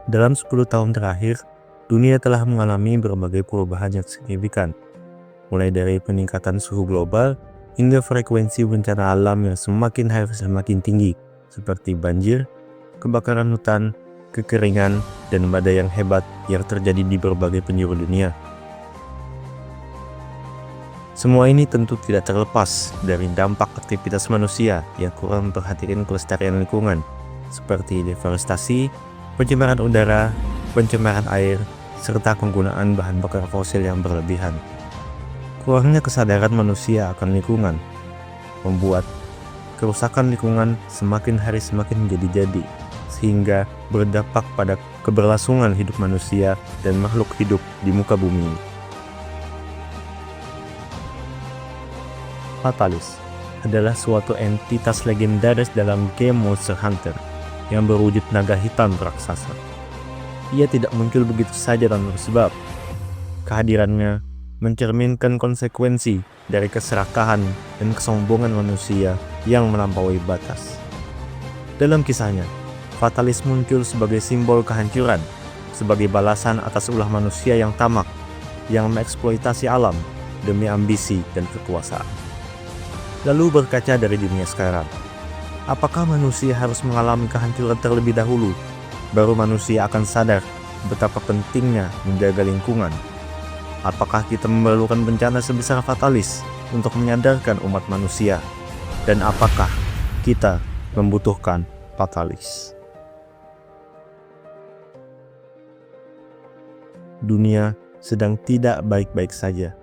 Dalam 10 tahun terakhir, dunia telah mengalami berbagai perubahan yang signifikan, mulai dari peningkatan suhu global hingga frekuensi bencana alam yang semakin hari semakin tinggi, seperti banjir, kebakaran hutan, kekeringan, dan badai yang hebat yang terjadi di berbagai penjuru dunia. Semua ini tentu tidak terlepas dari dampak aktivitas manusia yang kurang memperhatikan kelestarian lingkungan, seperti deforestasi, pencemaran udara, pencemaran air, serta penggunaan bahan bakar fosil yang berlebihan. Kurangnya kesadaran manusia akan lingkungan membuat kerusakan lingkungan semakin hari semakin menjadi-jadi, sehingga berdampak pada keberlangsungan hidup manusia dan makhluk hidup di muka bumi. Fatalis adalah suatu entitas legendaris dalam game Monster Hunter yang berwujud naga hitam raksasa. Ia tidak muncul begitu saja tanpa sebab. Kehadirannya mencerminkan konsekuensi dari keserakahan dan kesombongan manusia yang melampaui batas. Dalam kisahnya, Fatalis muncul sebagai simbol kehancuran, sebagai balasan atas ulah manusia yang tamak, yang mengeksploitasi alam demi ambisi dan kekuasaan. Lalu berkaca dari dunia sekarang, apakah manusia harus mengalami kehancuran terlebih dahulu, baru manusia akan sadar betapa pentingnya menjaga lingkungan? Apakah kita memerlukan bencana sebesar Fatalis untuk menyadarkan umat manusia? Dan apakah kita membutuhkan Fatalis? Dunia sedang tidak baik-baik saja.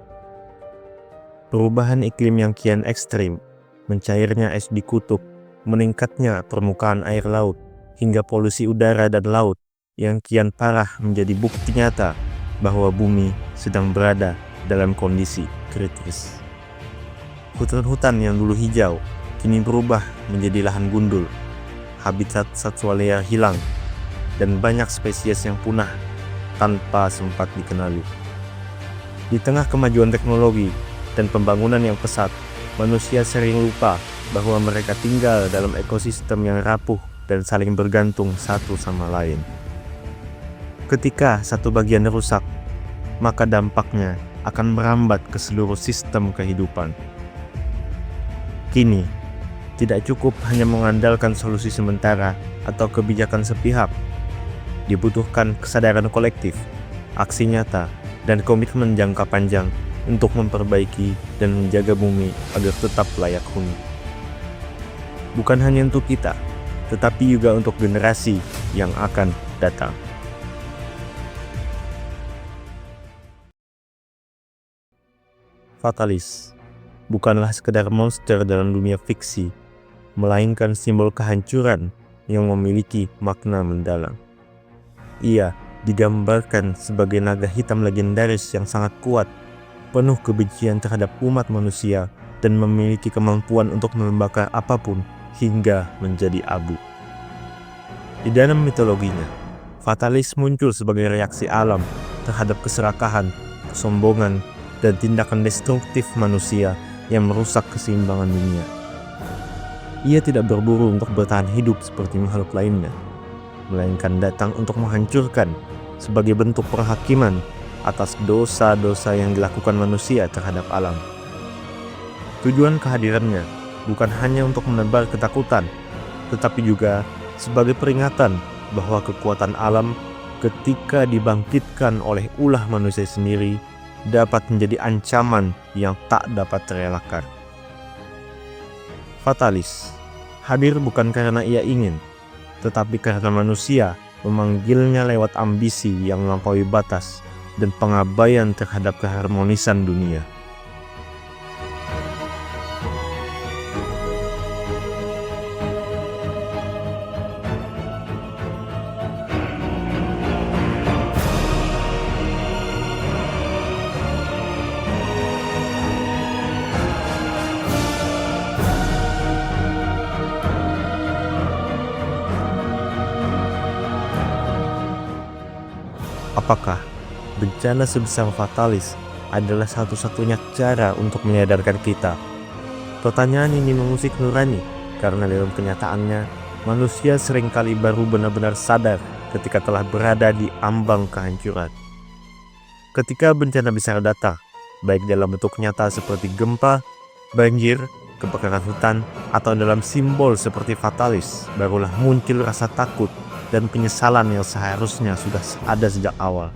Perubahan iklim yang kian ekstrim, mencairnya es di kutub, meningkatnya permukaan air laut, hingga polusi udara dan laut yang kian parah menjadi bukti nyata bahwa bumi sedang berada dalam kondisi kritis. Hutan-hutan yang dulu hijau kini berubah menjadi lahan gundul, habitat satwa liar hilang, dan banyak spesies yang punah tanpa sempat dikenali. Di tengah kemajuan teknologi dan pembangunan yang pesat, manusia sering lupa bahwa mereka tinggal dalam ekosistem yang rapuh dan saling bergantung satu sama lain. Ketika satu bagian rusak, maka dampaknya akan merambat ke seluruh sistem kehidupan. Kini, tidak cukup hanya mengandalkan solusi sementara atau kebijakan sepihak. Dibutuhkan kesadaran kolektif, aksi nyata, dan komitmen jangka panjang untuk memperbaiki dan menjaga bumi agar tetap layak huni. Bukan hanya untuk kita, tetapi juga untuk generasi yang akan datang. Fatalis bukanlah sekedar monster dalam dunia fiksi, melainkan simbol kehancuran yang memiliki makna mendalam. Ia digambarkan sebagai naga hitam legendaris yang sangat kuat, penuh kebencian terhadap umat manusia, dan memiliki kemampuan untuk membakar apapun hingga menjadi abu. Di dalam mitologinya, Fatalis muncul sebagai reaksi alam terhadap keserakahan, kesombongan, dan tindakan destruktif manusia yang merusak keseimbangan dunia. Ia tidak berburu untuk bertahan hidup seperti makhluk lainnya, melainkan datang untuk menghancurkan sebagai bentuk penghakiman atas dosa-dosa yang dilakukan manusia terhadap alam. Tujuan kehadirannya bukan hanya untuk menebar ketakutan, tetapi juga sebagai peringatan bahwa kekuatan alam ketika dibangkitkan oleh ulah manusia sendiri dapat menjadi ancaman yang tak dapat terelakkan. Fatalis hadir bukan karena ia ingin, tetapi karena manusia memanggilnya lewat ambisi yang melampaui batas dan pengabaian terhadap keharmonisan dunia. Apakah bencana sebesar Fatalis adalah satu-satunya cara untuk menyadarkan kita? Pertanyaan ini mengusik nurani, karena dalam kenyataannya, manusia seringkali baru benar-benar sadar ketika telah berada di ambang kehancuran. Ketika bencana besar datang, baik dalam bentuk nyata seperti gempa, banjir, kebakaran hutan, atau dalam simbol seperti fatalis, barulah muncul rasa takut dan penyesalan yang seharusnya sudah ada sejak awal.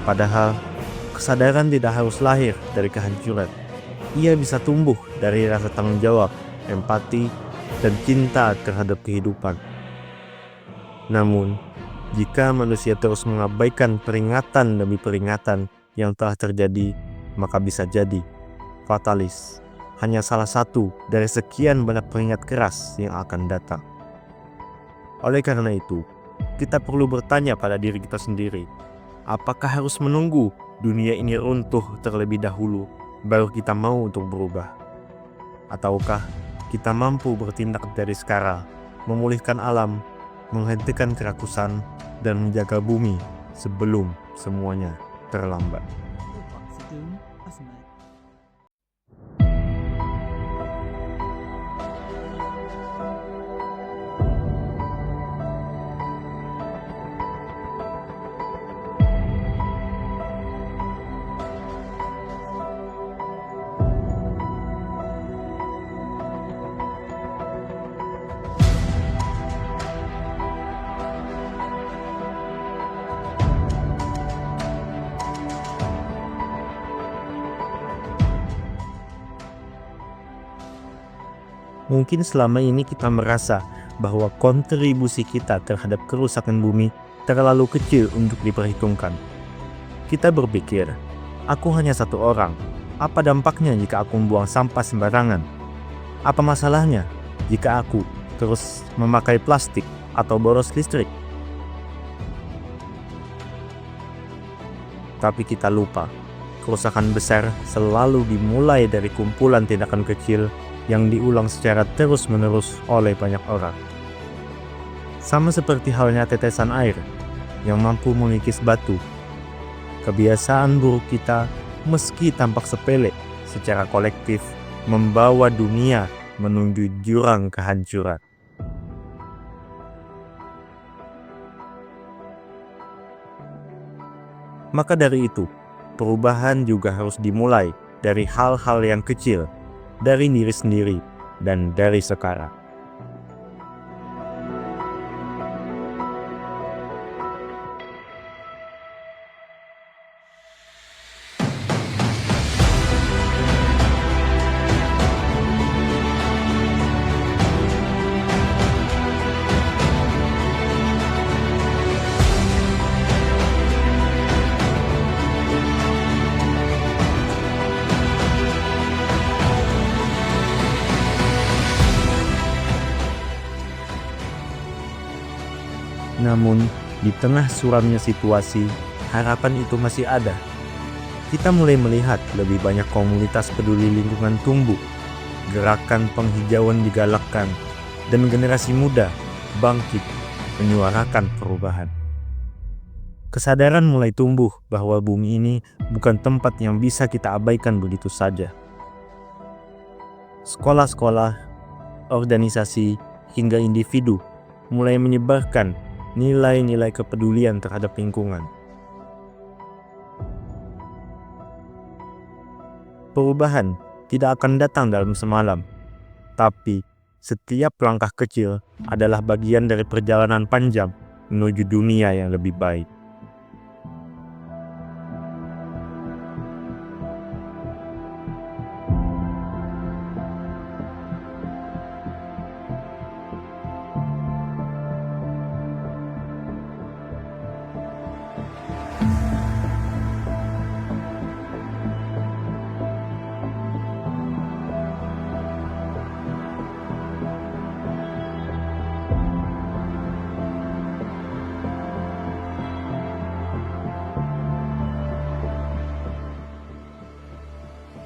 Padahal, kesadaran tidak harus lahir dari kehancuran. Ia bisa tumbuh dari rasa tanggung jawab, empati, dan cinta terhadap kehidupan. Namun, jika manusia terus mengabaikan peringatan demi peringatan yang telah terjadi, maka bisa jadi fatalis hanya salah satu dari sekian banyak peringat keras yang akan datang. Oleh karena itu, kita perlu bertanya pada diri kita sendiri, apakah harus menunggu dunia ini runtuh terlebih dahulu baru kita mau untuk berubah? Ataukah kita mampu bertindak dari sekarang, memulihkan alam, menghentikan kerakusan, dan menjaga bumi sebelum semuanya terlambat? Mungkin selama ini kita merasa bahwa kontribusi kita terhadap kerusakan bumi terlalu kecil untuk diperhitungkan. Kita berpikir, aku hanya satu orang, apa dampaknya jika aku membuang sampah sembarangan? Apa masalahnya jika aku terus memakai plastik atau boros listrik? Tapi kita lupa, kerusakan besar selalu dimulai dari kumpulan tindakan kecil yang diulang secara terus-menerus oleh banyak orang. Sama seperti halnya tetesan air yang mampu mengikis batu. Kebiasaan buruk kita, meski tampak sepele, secara kolektif membawa dunia menuju jurang kehancuran. Maka dari itu, perubahan juga harus dimulai dari hal-hal yang kecil, dari diri sendiri, dan dari sekarang. Namun, di tengah suramnya situasi, harapan itu masih ada. Kita mulai melihat lebih banyak komunitas peduli lingkungan tumbuh, gerakan penghijauan digalakkan, dan generasi muda bangkit menyuarakan perubahan. Kesadaran mulai tumbuh bahwa bumi ini bukan tempat yang bisa kita abaikan begitu saja. Sekolah-sekolah, organisasi, hingga individu mulai menyebarkan nilai-nilai kepedulian terhadap lingkungan. Perubahan tidak akan datang dalam semalam, tapi setiap langkah kecil adalah bagian dari perjalanan panjang menuju dunia yang lebih baik.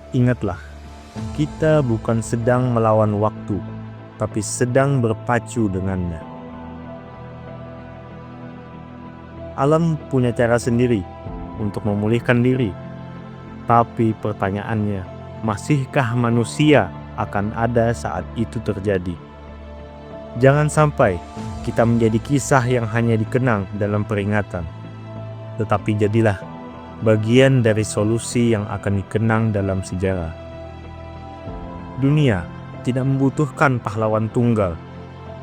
Ingatlah, kita bukan sedang melawan waktu, tapi sedang berpacu dengannya. Alam punya cara sendiri untuk memulihkan diri, tapi pertanyaannya, masihkah manusia akan ada saat itu terjadi? Jangan sampai kita menjadi kisah yang hanya dikenang dalam peringatan, tetapi jadilah bagian dari solusi yang akan dikenang dalam sejarah. Dunia tidak membutuhkan pahlawan tunggal.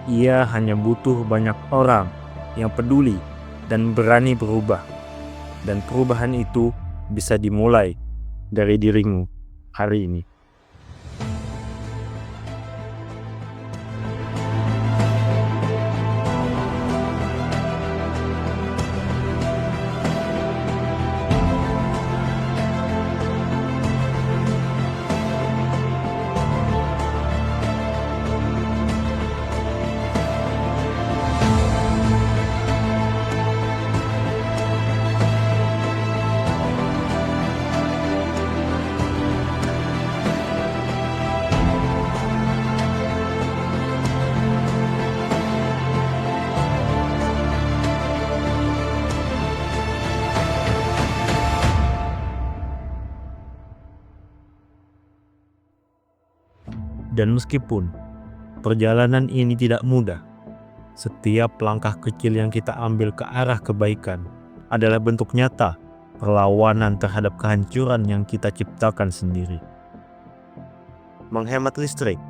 Ia hanya butuh banyak orang yang peduli dan berani berubah. Dan perubahan itu bisa dimulai dari dirimu hari ini. Dan meskipun perjalanan ini tidak mudah, setiap langkah kecil yang kita ambil ke arah kebaikan adalah bentuk nyata perlawanan terhadap kehancuran yang kita ciptakan sendiri. Menghemat listrik,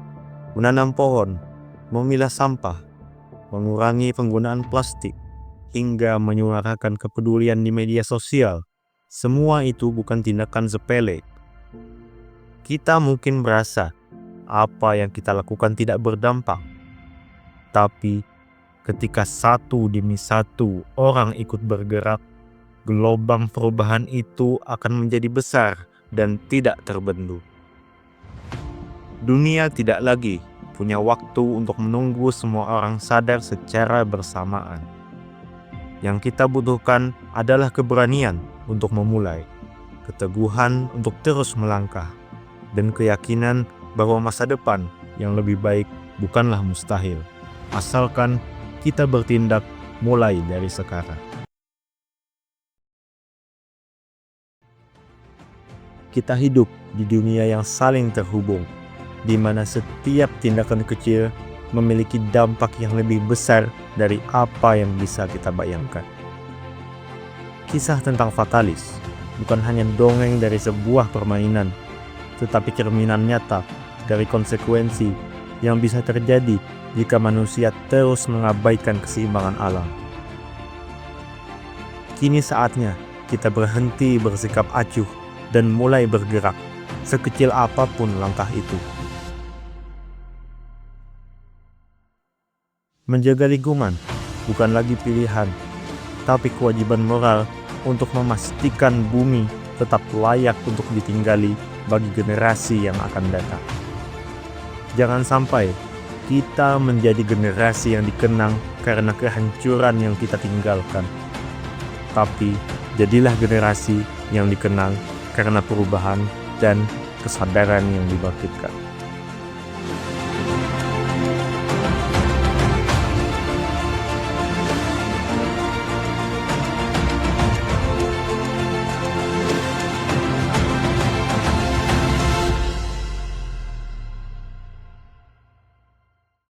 menanam pohon, memilah sampah, mengurangi penggunaan plastik, hingga menyuarakan kepedulian di media sosial, semua itu bukan tindakan sepele. Kita mungkin merasa apa yang kita lakukan tidak berdampak. Tapi ketika satu demi satu orang ikut bergerak, gelombang perubahan itu akan menjadi besar dan tidak terbendung. Dunia tidak lagi punya waktu untuk menunggu semua orang sadar secara bersamaan. Yang kita butuhkan adalah keberanian untuk memulai, keteguhan untuk terus melangkah, dan keyakinan bahwa masa depan yang lebih baik bukanlah mustahil, asalkan kita bertindak mulai dari sekarang. Kita hidup di dunia yang saling terhubung, di mana setiap tindakan kecil memiliki dampak yang lebih besar dari apa yang bisa kita bayangkan. Kisah tentang fatalis bukan hanya dongeng dari sebuah permainan, tetapi cerminan nyata dari konsekuensi yang bisa terjadi jika manusia terus mengabaikan keseimbangan alam. Kini saatnya kita berhenti bersikap acuh dan mulai bergerak, sekecil apapun langkah itu. Menjaga lingkungan bukan lagi pilihan, tapi kewajiban moral untuk memastikan bumi tetap layak untuk ditinggali bagi generasi yang akan datang. Jangan sampai kita menjadi generasi yang dikenang karena kehancuran yang kita tinggalkan. Tapi jadilah generasi yang dikenang karena perubahan dan kesadaran yang dibangkitkan.